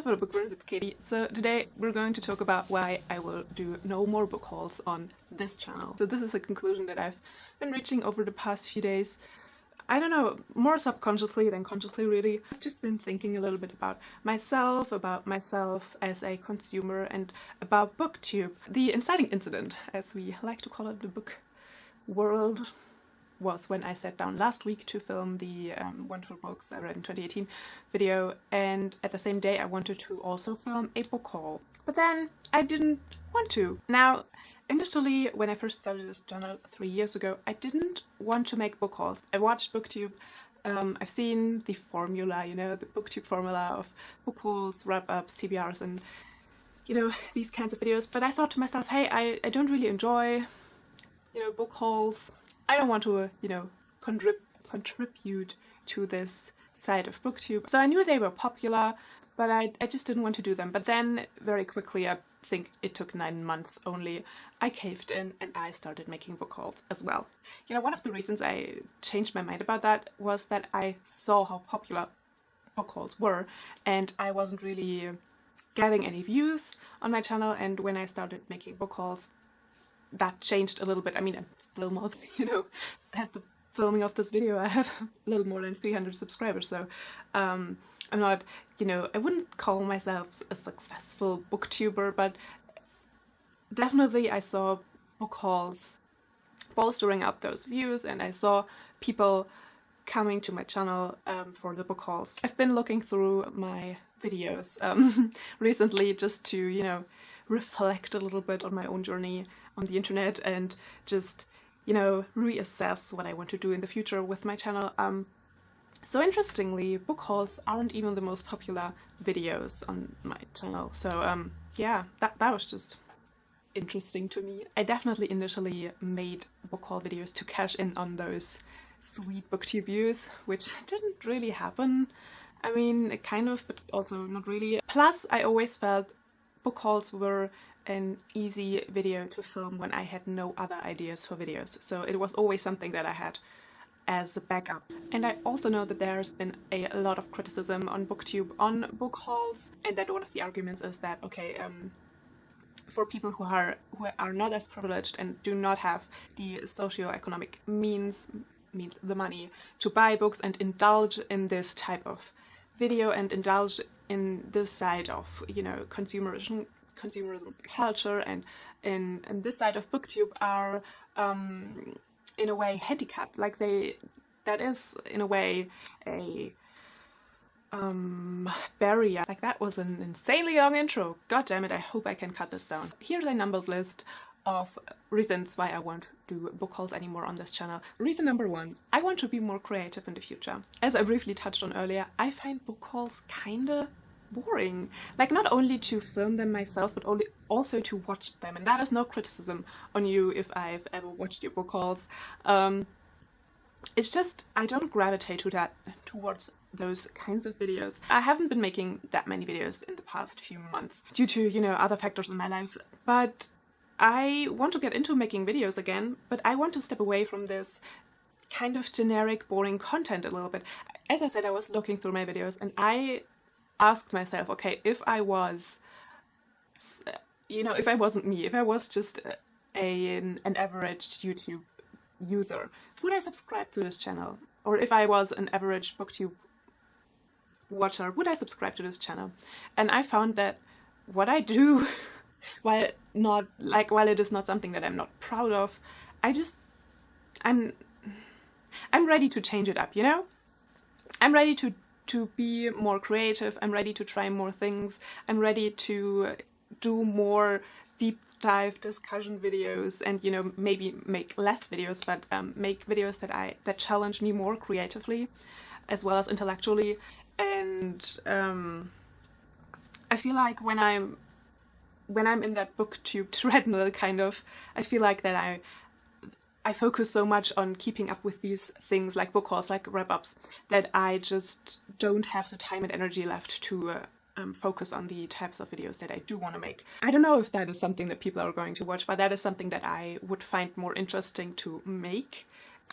fellow bookworms, it's Katie. So today we're going to talk about why I will do no more book hauls on this channel. So this is a conclusion that I've been reaching over the past few days. I don't know, more subconsciously than consciously really. I've just been thinking a little bit about myself as a consumer, and about BookTube. The inciting incident, as we like to call it, the book world, was when I sat down last week to film the wonderful books I read in 2018 video, and at the same day I wanted to also film a book haul. But then I didn't want to. Now, initially, when I first started this channel 3 years ago, I didn't want to make book hauls. I watched BookTube, I've seen the formula, you know, the BookTube formula of book hauls, wrap-ups, TBRs, and, you know, these kinds of videos. But I thought to myself, hey, I don't really enjoy, you know, book hauls. I don't want to, you know, contribute to this side of BookTube. So I knew they were popular, but I just didn't want to do them. But then very quickly, I think it took 9 months only, I caved in and I started making book hauls as well. You know, one of the reasons I changed my mind about that was that I saw how popular book hauls were, and I wasn't really getting any views on my channel. And when I started making book hauls, that changed a little bit. I mean, I'm still not, you know, at the filming of this video I have a little more than 300 subscribers, so I'm not, you know, I wouldn't call myself a successful booktuber, but definitely I saw book hauls bolstering up those views, and I saw people coming to my channel for the book hauls. I've been looking through my videos recently just to, you know, reflect a little bit on my own journey on the internet and just, you know, reassess what I want to do in the future with my channel. So interestingly, book hauls aren't even the most popular videos on my channel. So yeah, that was just interesting to me. I definitely initially made book haul videos to cash in on those sweet BookTube views, which didn't really happen. I mean, kind of, but also not really. Plus, I always felt book hauls were an easy video to film when I had no other ideas for videos. So it was always something that I had as a backup. And I also know that there's been a lot of criticism on BookTube on book hauls, and that one of the arguments is that, okay, for people who are not as privileged and do not have the socioeconomic means, the money to buy books and indulge in this type of video and indulge in this side of, you know, consumerism culture, and in this side of BookTube are in a way handicapped. Like that is in a way a barrier. Like, that was an insanely long intro. God damn it, I hope I can cut this down. Here's a numbered list of reasons why I won't do book hauls anymore on this channel. Reason number 1, I want to be more creative in the future. As I briefly touched on earlier, I find book hauls kinda boring. Like, not only to film them myself, but also to watch them. And that is no criticism on you if I've ever watched your book hauls. It's just, I don't gravitate towards those kinds of videos. I haven't been making that many videos in the past few months due to, you know, other factors in my life. But I want to get into making videos again, but I want to step away from this kind of generic, boring content a little bit. As I said, I was looking through my videos and I asked myself, okay, if I was, you know, if I wasn't me, if I was just an average YouTube user, would I subscribe to this channel? Or if I was an average BookTube watcher, would I subscribe to this channel? And I found that what I do, while it is not something that I'm not proud of, I'm ready to change it up, you know? I'm ready to be more creative. I'm ready to try more things. I'm ready to do more deep dive discussion videos, and, you know, maybe make less videos, but make videos that challenge me more creatively as well as intellectually. And I feel like when I'm in that BookTube treadmill, kind of, I feel like that I focus so much on keeping up with these things like book hauls, like wrap-ups, that I just don't have the time and energy left to focus on the types of videos that I do want to make. I don't know if that is something that people are going to watch, but that is something that I would find more interesting to make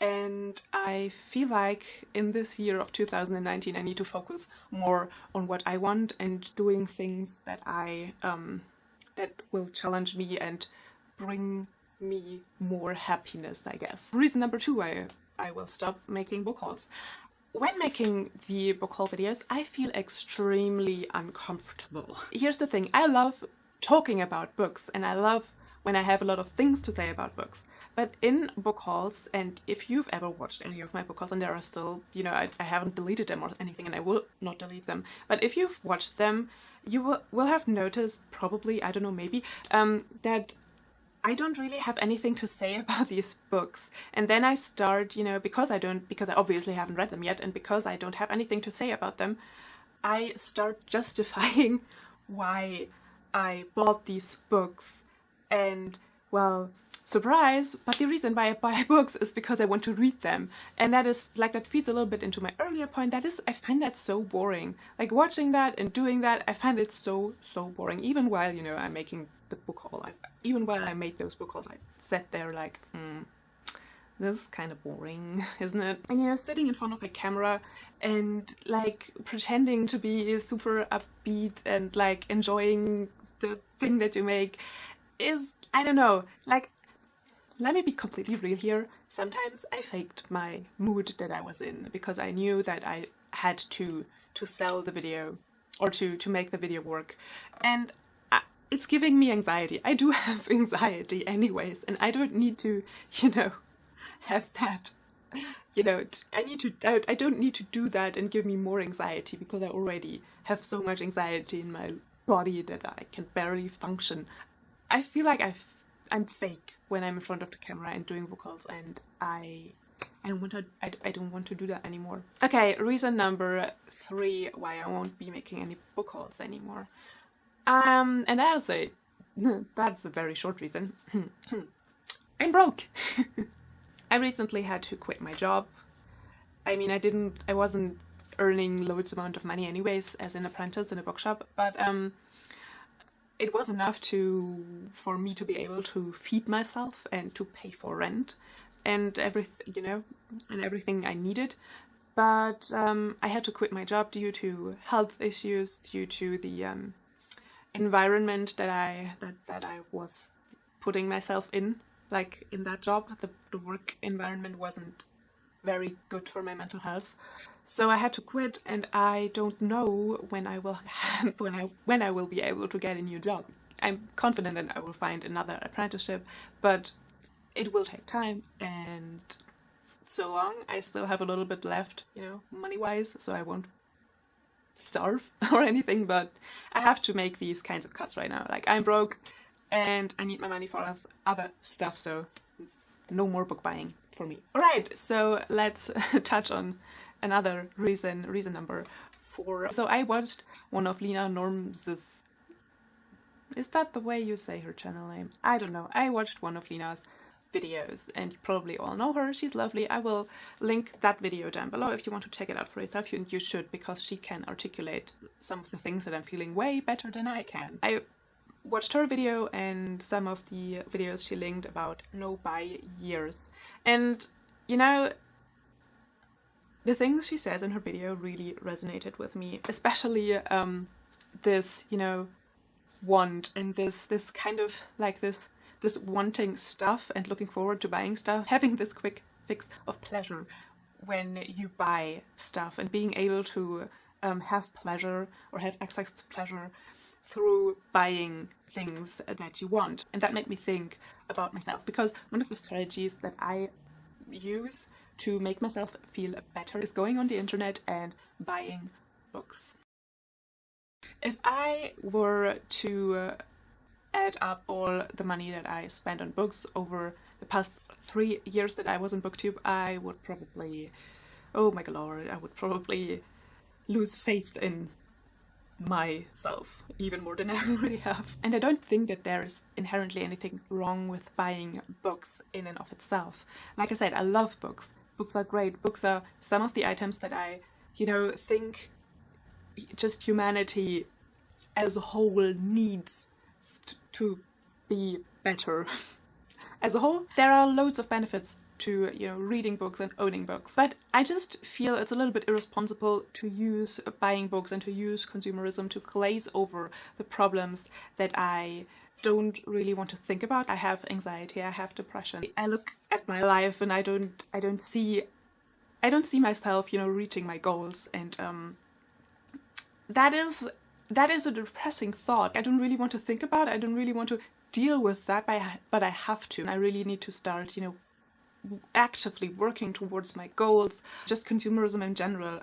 And I feel like in this year of 2019 I need to focus more on what I want and doing things that that will challenge me and bring me more happiness, I guess. Reason number 2 I will stop making book hauls. When making the book haul videos, I feel extremely uncomfortable. Here's the thing, I love talking about books and I love when I have a lot of things to say about books. But in book hauls, and if you've ever watched any of my book hauls, and there are still, you know, I haven't deleted them or anything, and I will not delete them, but if you've watched them, you will have noticed, probably, I don't know, maybe, that I don't really have anything to say about these books. And then I start, you know, because I obviously haven't read them yet, and because I don't have anything to say about them, I start justifying why I bought these books. And, well, surprise, but the reason why I buy books is because I want to read them. And that is, like, that feeds a little bit into my earlier point. That is, I find that so boring. Like, watching that and doing that, I find it so boring. Even while, you know, I'm making the book haul, even while I made those book hauls, I sat there like, this is kind of boring, isn't it? And, you know, sitting in front of a camera and, like, pretending to be super upbeat and, like, enjoying the thing that you make is, I don't know, like, let me be completely real here. Sometimes I faked my mood that I was in because I knew that I had to sell the video or to make the video work. And it's giving me anxiety. I do have anxiety anyways, and I don't need to, you know, have that. You know, I don't need to do that and give me more anxiety because I already have so much anxiety in my body that I can barely function. I feel like I'm fake when I'm in front of the camera and doing book hauls, and I don't want to do that anymore. Okay, reason number 3 why I won't be making any book hauls anymore. And I'll say that's a very short reason. I'm broke. I recently had to quit my job. I mean, I wasn't earning loads amount of money anyways as an apprentice in a bookshop, but it was enough for me to be able to feed myself and to pay for rent and everything I needed. But I had to quit my job due to health issues, due to the environment that I was putting myself in. Like, in that job, the work environment wasn't very good for my mental health. So I had to quit, and I don't know when I will be able to get a new job. I'm confident that I will find another apprenticeship, but it will take time, and so long I still have a little bit left, you know, money-wise, so I won't starve or anything, but I have to make these kinds of cuts right now. Like, I'm broke, and I need my money for other stuff, so no more book buying for me. Alright, so let's touch on another reason number 4. So I watched one of Lena Norms's... Is that the way you say her channel name? I don't know. I watched one of Lena's videos, and you probably all know her. She's lovely. I will link that video down below if you want to check it out for yourself, and you should, because she can articulate some of the things that I'm feeling way better than I can. I watched her video and some of the videos she linked about no-buy years, and, you know, the things she says in her video really resonated with me, especially this, you know, want and this kind of like this wanting stuff and looking forward to buying stuff, having this quick fix of pleasure when you buy stuff, and being able to have pleasure or have access to pleasure through buying things that you want. And that made me think about myself, because one of the strategies that I use to make myself feel better is going on the internet and buying books. If I were to add up all the money that I spent on books over the past 3 years that I was on BookTube, I would probably, oh my lord, I would probably lose faith in myself even more than I already have. And I don't think that there is inherently anything wrong with buying books in and of itself. Like I said, I love books. Books are great. Books are some of the items that I, you know, think just humanity as a whole needs to be better. As a whole, there are loads of benefits to, you know, reading books and owning books. But I just feel it's a little bit irresponsible to use buying books and to use consumerism to glaze over the problems that I don't really want to think about. I have anxiety, I have depression. I look at my life and I don't see myself, you know, reaching my goals, and that is a depressing thought. I don't really want to think about it. I don't really want to deal with that, but I have to. I really need to start, you know, actively working towards my goals. Just consumerism in general,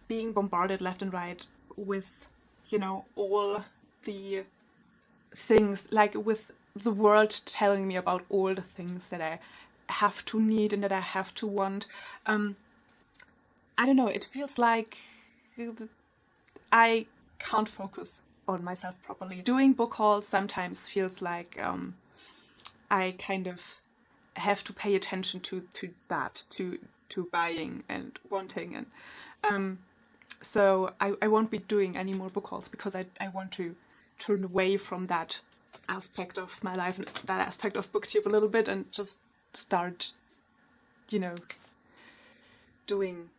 being bombarded left and right with, you know, all the things, like with the world telling me about all the things that I have to need and that I have to want. I don't know, it feels like I can't focus on myself properly. Doing book hauls sometimes feels like I kind of have to pay attention to that, to buying and wanting, and so I won't be doing any more book hauls because I want to turn away from that aspect of my life, that aspect of BookTube a little bit, and just start, you know, doing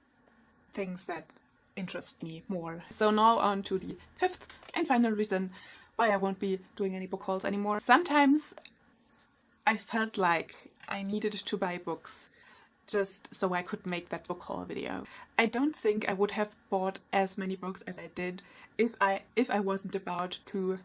things that interest me more. So now on to the fifth and final reason why I won't be doing any book hauls anymore. Sometimes I felt like I needed to buy books just so I could make that book haul video. I don't think I would have bought as many books as I did if I wasn't about to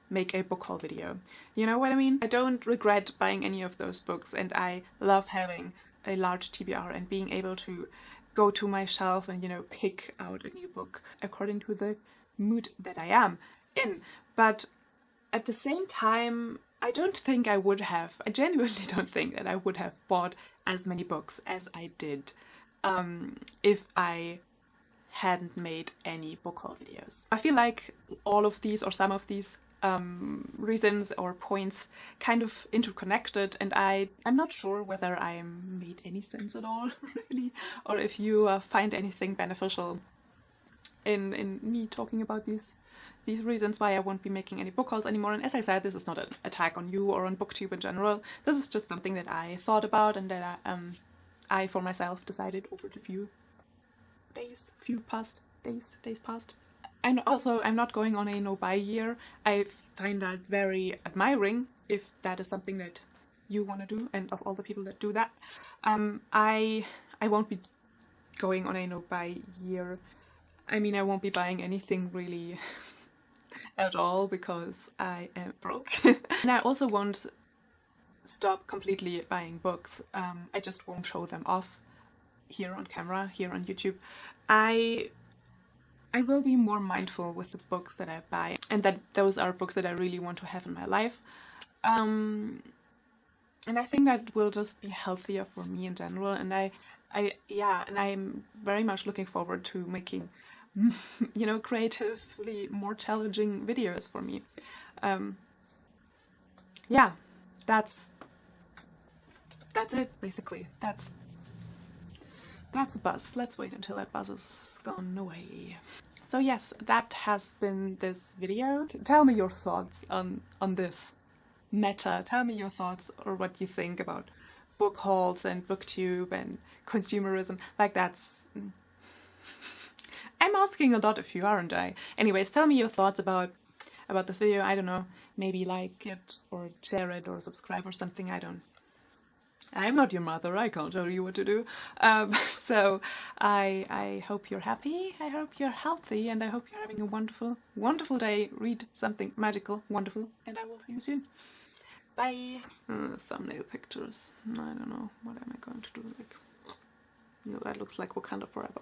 make a book haul video. You know what I mean? I don't regret buying any of those books, and I love having a large TBR and being able to go to my shelf and, you know, pick out a new book according to the mood that I am in. But at the same time, I genuinely don't think that I would have bought as many books as I did if I hadn't made any book haul videos. I feel like all of these, or some of these reasons or points, kind of interconnected, and I'm not sure whether I made any sense at all, really, or if you find anything beneficial in me talking about these reasons why I won't be making any book hauls anymore. And as I said, this is not an attack on you or on BookTube in general. This is just something that I thought about and that I for myself decided over the few days past. And also, I'm not going on a no-buy year. I find that very admiring, if that is something that you want to do, and of all the people that do that. I won't be going on a no-buy year. I mean, I won't be buying anything really at all because I am broke. And I also won't stop completely buying books. I just won't show them off here on camera, here on YouTube. I will be more mindful with the books that I buy, and that those are books that I really want to have in my life. And I think that will just be healthier for me in general. And I'm very much looking forward to making, you know, creatively more challenging videos for me. Yeah, that's it basically. That's a buzz. Let's wait until that buzz is gone away. So yes, that has been this video. Tell me your thoughts on this matter. Tell me your thoughts or what you think about book hauls and BookTube and consumerism. Like, that's... I'm asking a lot of you, aren't I? Anyways, tell me your thoughts about this video. I don't know, maybe like it or share it or subscribe or something. I'm not your mother, I can't tell you what to do. So I hope you're happy, I hope you're healthy, and I hope you're having a wonderful, wonderful day. Read something magical, wonderful, and I will see you soon. Bye! Thumbnail pictures. I don't know, what am I going to do? Like, you know, that looks like Wakanda Forever.